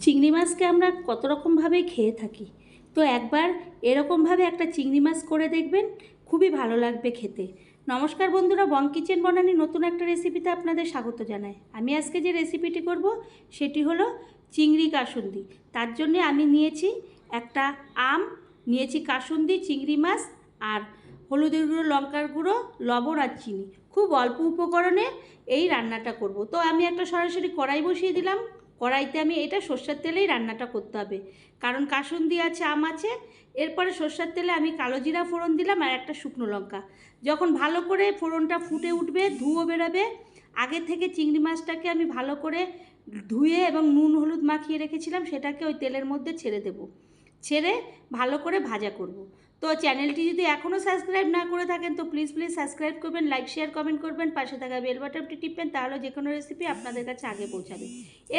চিংড়ি মাছকে আমরা কত রকমভাবে খেয়ে থাকি, তো একবার এরকমভাবে একটা চিংড়ি মাছ করে দেখবেন, খুবই ভালো লাগবে খেতে। নমস্কার বন্ধুরা, বং কিচেন বনানি নতুন একটা রেসিপিতে আপনাদের স্বাগত জানাই। আমি আজকে যে রেসিপিটি করব সেটি হলো চিংড়ি কাসুন্দি। তার জন্য আমি নিয়েছি একটা আম, নিয়েছি কাসুন্দি, চিংড়ি মাছ আর হলুদের গুঁড়ো, লঙ্কার গুঁড়ো, লবণ আর চিনি। খুব অল্প উপকরণে এই রান্নাটা করব। তো আমি একটা সরাসরি কড়াই বসিয়ে দিলাম। কড়াইতে আমি এটা সর্ষের তেলেই রান্নাটা করতে হবে, কারণ কাসুন্দি আছে, আম আছে। এরপরে সর্ষের তেলে আমি কালো জিরা ফোড়ন দিলাম আর একটা শুকনো লঙ্কা। যখন ভালো করে ফোড়নটা ফুটে উঠবে, ধুঁয়ো বেরোবে, আগে থেকে চিংড়ি মাছটাকে আমি ভালো করে ধুয়ে এবং নুন হলুদ মাখিয়ে রেখেছিলাম, সেটাকে ওই তেলের মধ্যে ছেড়ে দেব। ছেড়ে ভালো করে ভাজা করব। তো চ্যানেলটি যদি এখনও সাবস্ক্রাইব না করে থাকেন তো প্লিজ সাবস্ক্রাইব করবেন, লাইক শেয়ার কমেন্ট করবেন, পাশে থাকা বেল বাটনটি টিপবেন, তাহলে যে কোনো রেসিপি আপনাদের কাছে আগে পৌঁছাবে।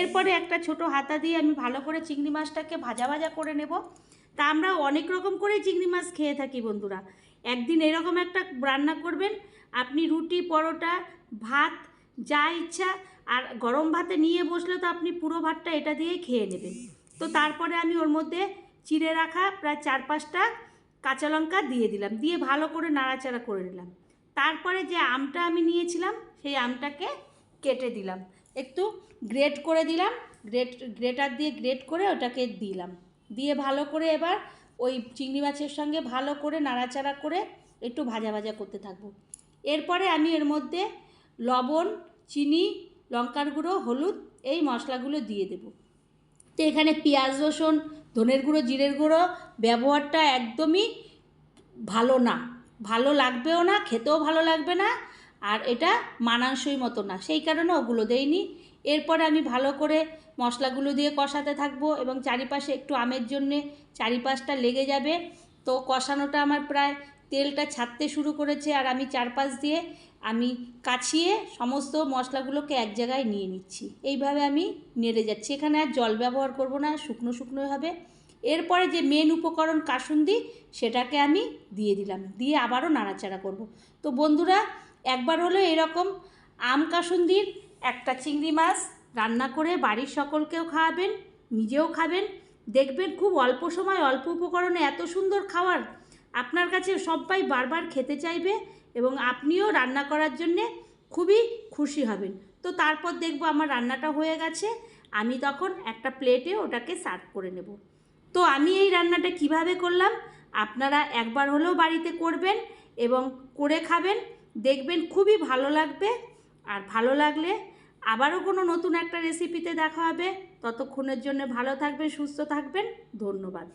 এরপরে একটা ছোট হাতা দিয়ে আমি ভালো করে চিংড়ি মাছটাকে ভাজা ভাজা করে নেব। তা আমরা অনেক রকম করেই চিংড়ি মাছ খেয়ে থাকি বন্ধুরা। একদিন এরকম একটা রান্না করবেন, আপনি রুটি, পরোটা, ভাত যা ইচ্ছা, আর গরম ভাতে নিয়ে বসলে তো আপনি পুরো ভাতটা এটা দিয়েই খেয়ে নেবেন। তো তারপরে আমি ওর মধ্যে চিড়ে রাখা প্রায় 4-5টা কাঁচা লঙ্কা দিয়ে দিলাম, দিয়ে ভালো করে নাড়াচাড়া করে নিলাম। তারপরে যে আমটা আমি নিয়েছিলাম সেই আমটাকে কেটে দিলাম, একটু গ্রেট করে দিলাম, গ্রেটার দিয়ে গ্রেট করে ওটাকে দিলাম। দিয়ে ভালো করে এবার ওই চিংড়ি মাছের সঙ্গে ভালো করে নাড়াচাড়া করে একটু ভাজা ভাজা করতে থাকবো। এরপরে আমি এর মধ্যে লবণ, চিনি, লঙ্কার গুঁড়ো, হলুদ এই মশলাগুলো দিয়ে দেব। তো এখানে পেঁয়াজ, রসুন, ধনের গুঁড়ো, জিরের গুঁড়ো ব্যবহারটা একদমই ভালো না, ভালো লাগবেও না, খেতেও ভালো লাগবে না, আর এটা মানানসই মতো না, সেই কারণে ওগুলো দেইনি। এরপরে আমি ভালো করে মশলাগুলো দিয়ে কষাতে থাকবো এবং চারিপাশে একটু আমের জন্যে চারিপাশটা লেগে যাবে। তো কষানোটা আমার প্রায় তেলটা ছাড়তে শুরু করেছে, আর আমি চারপাশ দিয়ে আমি কাছিয়ে সমস্ত মশলাগুলোকে এক জায়গায় নিয়ে নিচ্ছি। এইভাবে আমি নেড়ে যাচ্ছি, এখানে আর জল ব্যবহার করব না, শুকনো শুকনোই হবে। এরপরে যে মেন উপকরণ কাসুন্দি, সেটাকে আমি দিয়ে দিলাম, দিয়ে আবারও নাড়াচাড়া করব। তো বন্ধুরা, একবার হলো এরকম আম কাসুন্দির একটা চিংড়ি মাছ রান্না করে বাড়ির সকলকেও খাওয়াবেন, নিজেও খাবেন, দেখবেন খুব অল্প সময় অল্প উপকরণে এত সুন্দর খাবার আপনার কাছে সবাই বারবার খেতে চাইবে এবং আপনিও রান্না করার জন্যে খুবই খুশি হবেন। তো তারপর দেখব আমার রান্নাটা হয়ে গেছে, আমি তখন একটা প্লেটে ওটাকে সার্ভ করে নেব। তো আমি এই রান্নাটা কিভাবে করলাম আপনারা একবার হলেও বাড়িতে করবেন এবং করে খাবেন, দেখবেন খুবই ভালো লাগবে। আর ভালো লাগলে আবারও কোনো নতুন একটা রেসিপিতে দেখা হবে। ততক্ষণের জন্য ভালো থাকবেন, সুস্থ থাকবেন, ধন্যবাদ।